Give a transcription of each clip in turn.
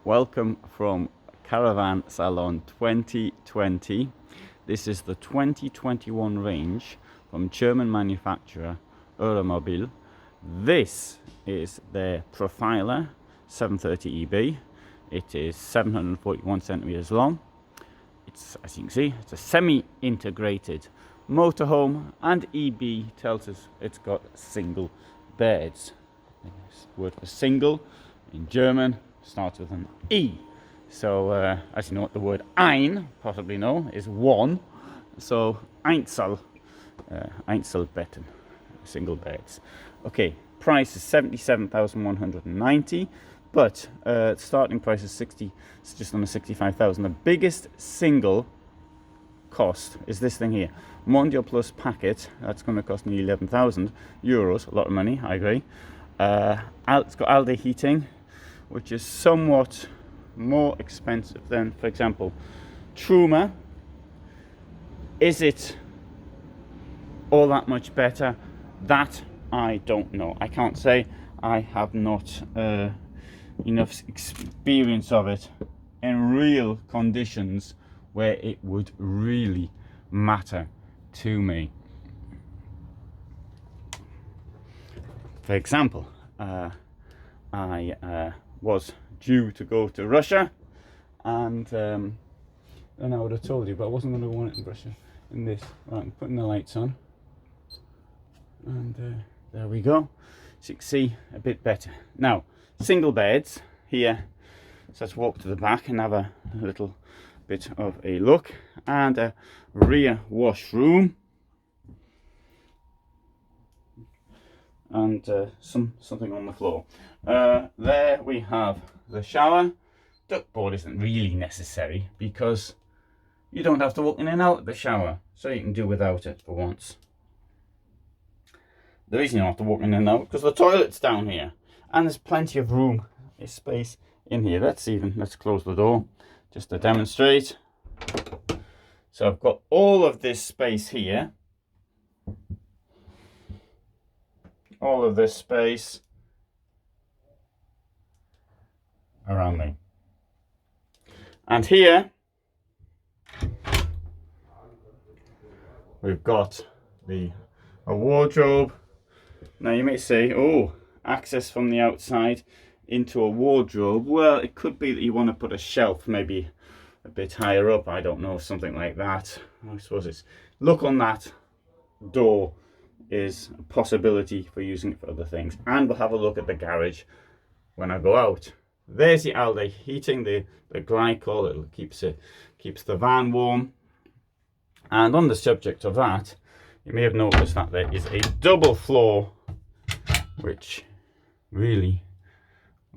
Welcome from Caravan Salon 2020. This is the 2021 range from German manufacturer EuraMobil. This is their Profila 730EB. It is 741 centimeters long. It's, as you can see, it's a semi-integrated motorhome, and EB tells us it's got single beds. The word for single in German starts with an E. So, as you know what the word ein, possibly know, is one. So, Einzelbetten, single beds. Okay, price is 77,190, but starting price is just under 65,000. The biggest single cost is this thing here, Mondial Plus packet. That's going to cost me 11,000 euros. A lot of money, I agree. It's got Alde heating, which is somewhat more expensive than, for example, Tourne. Is it all that much better? That I don't know. I can't say. I have not enough experience of it in real conditions where it would really matter to me. For example, I was due to go to Russia, and I would have told you, but I wasn't going to want it in Russia. In this, right, I'm putting the lights on, and there we go. So you can see a bit better. Now, single beds here. So let's walk to the back and have a little bit of a look. And a rear washroom, and something on the floor. There we have the shower. Duckboard isn't really necessary because you don't have to walk in and out of the shower, so you can do without it for once. The reason you don't have to walk in and out because the toilet's down here, and there's plenty of room, space in here. Let's close the door just to demonstrate. So I've got all of this space here, all of this space around me, and here we've got a wardrobe. Now you may say, oh, access from the outside into a wardrobe. Well, it could be that you want to put a shelf maybe a bit higher up, I don't know, something like that. I suppose it's, look on that door is a possibility for using it for other things. And we'll have a look at the garage when I go out. There's the Alde heating, the glycol. It keeps the van warm. And on the subject of that, you may have noticed that there is a double floor, which really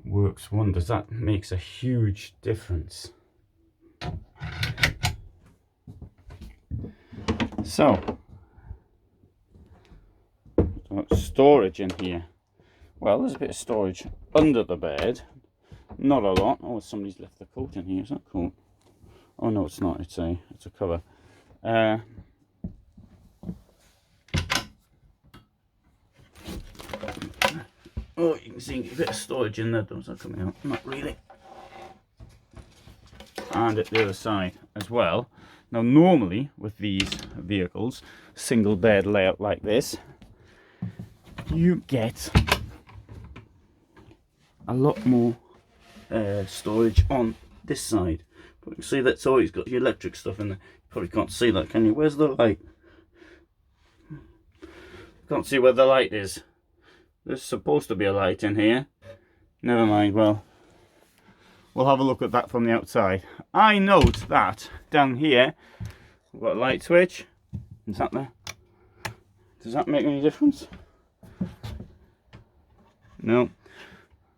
works wonders. That makes a huge difference. So, storage in here. Well, there's a bit of storage under the bed. Not a lot. Oh, somebody's left the coat in here. Is that coat? Oh no, it's not. It's a cover. Oh, you can see a bit of storage in there. Those are coming out. Not really. And at the other side as well. Now, normally with these vehicles, single bed layout like this, you get a lot more storage on this side. But you can see that's always got the electric stuff in there. You probably can't see that, can you? Where's the light? Can't see where the light is. There's supposed to be a light in here. Never mind, well, we'll have a look at that from the outside. I note that down here we've got a light switch. Is that there? Does that make any difference? No.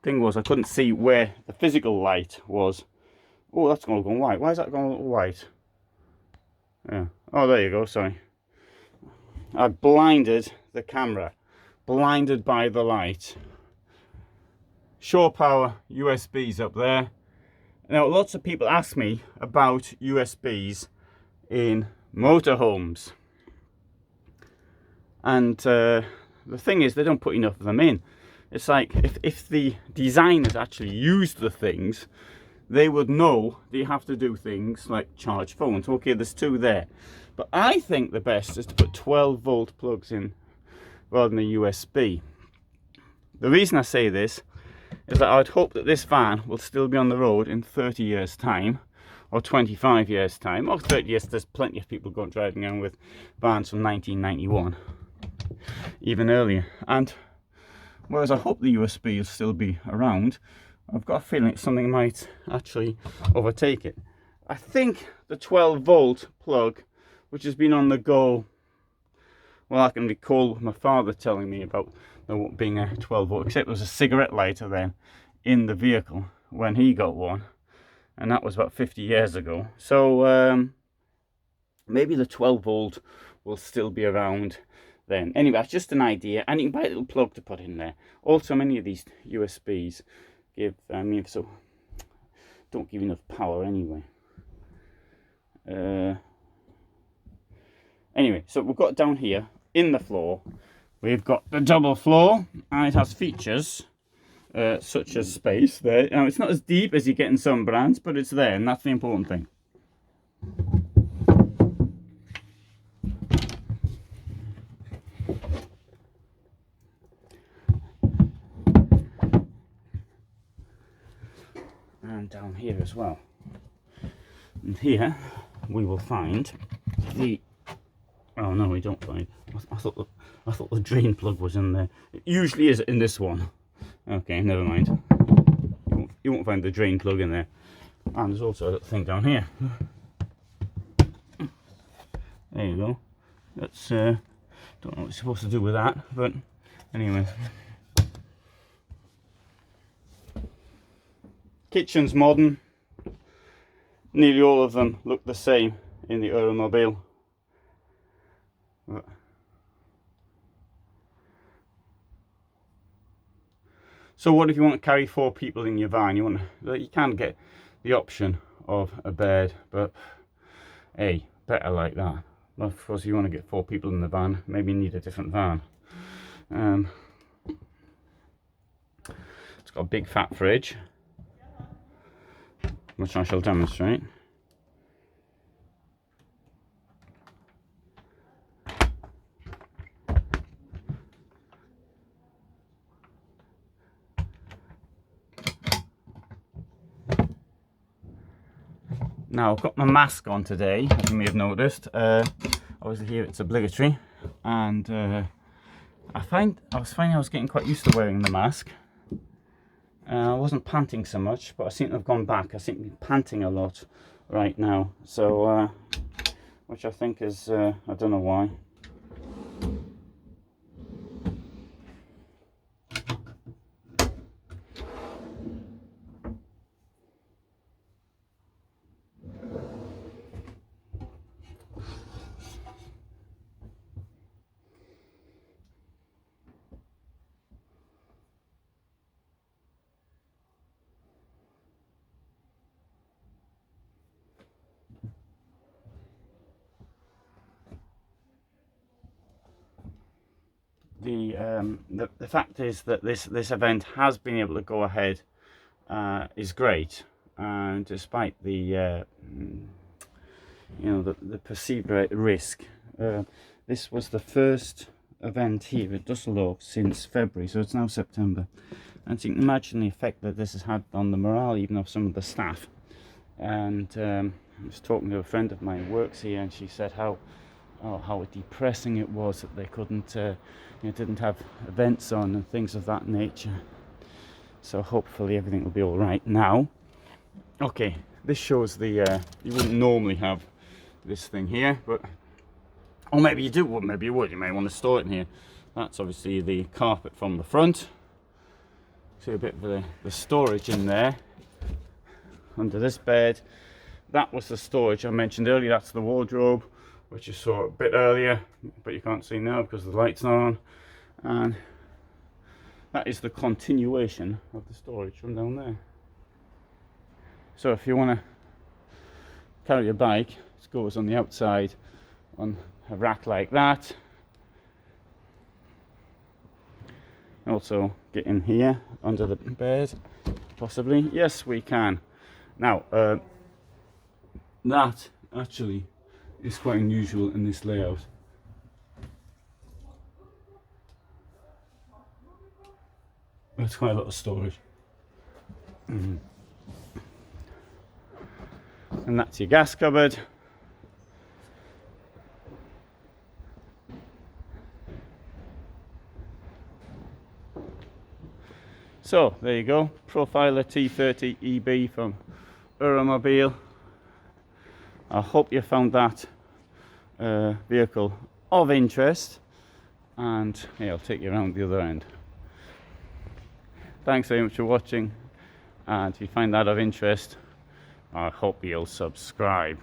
Thing was, I couldn't see where the physical light was. Oh, that's all going white. Why is that going white? Yeah. Oh, there you go. Sorry. I blinded the camera. Blinded by the light. Shore power USBs up there. Now, lots of people ask me about USBs in motorhomes, and the thing is, they don't put enough of them in. It's like if the designers actually used the things, they would know that you have to do things like charge phones. Okay, there's two there, but I think the best is to put 12-volt plugs in rather than a USB. The reason I say this is that I'd hope that this van will still be on the road in 30 years time, or 25 years time, or 30 years. There's plenty of people going driving around with vans from 1991, even earlier. And whereas I hope the USB will still be around, I've got a feeling something might actually overtake it. I think the 12-volt plug, which has been on the go, well, I can recall my father telling me about there being a 12-volt, except there was a cigarette lighter then in the vehicle when he got one, and that was about 50 years ago. So maybe the 12-volt will still be around then. Anyway, that's just an idea, and you can buy a little plug to put in there. Also, many of these USBs give, so don't give enough power anyway. Anyway, so we've got down here in the floor, we've got the double floor, and it has features such as space there. Now, it's not as deep as you get in some brands, but it's there, and that's the important thing. And down here as well. And here we will find the, oh no, we don't find, I thought the drain plug was in there. It usually is in this one. Okay, never mind. You won't find the drain plug in there. And there's also a little thing down here. There you go. That's don't know what it's supposed to do with that, but anyway. Kitchen's modern. Nearly all of them look the same in the EuraMobil. So what if you want to carry 4 people in your van? You can get the option of a bed, but hey, better like that. Well, of course, if you want to get 4 people in the van, maybe you need a different van. It's got a big fat fridge, which I shall demonstrate. Now, I've got my mask on today, as you may have noticed. Obviously here it's obligatory, and I was finding I was getting quite used to wearing the mask. I wasn't panting so much, but I seem to have gone back. I seem to be panting a lot right now, so which I think is, I don't know why. The fact is that this event has been able to go ahead is great, and despite the the perceived risk, this was the first event here at Düsseldorf since February, so it's now September, and so you can imagine the effect that this has had on the morale even of some of the staff. And I was talking to a friend of mine who works here, and she said how depressing it was that they couldn't didn't have events on and things of that nature. So hopefully everything will be all right now. Okay, this shows the you wouldn't normally have this thing here, but or maybe you do, or maybe you would. You may want to store it in here. That's obviously the carpet from the front. See a bit of the storage in there under this bed. That was the storage I mentioned earlier. That's the wardrobe, which you saw a bit earlier, but you can't see now because the light's not on. And that is the continuation of the storage from down there. So if you want to carry a bike, it goes on the outside on a rack like that. Also get in here under the bed, possibly. Yes, we can. Now, that actually is quite unusual in this layout. It's quite a lot of storage. And that's your gas cupboard. So there you go, Profiler T30 EB from EuraMobil. I hope you found that vehicle of interest, and yeah, I'll take you around the other end. Thanks very much for watching, and if you find that of interest, I hope you'll subscribe.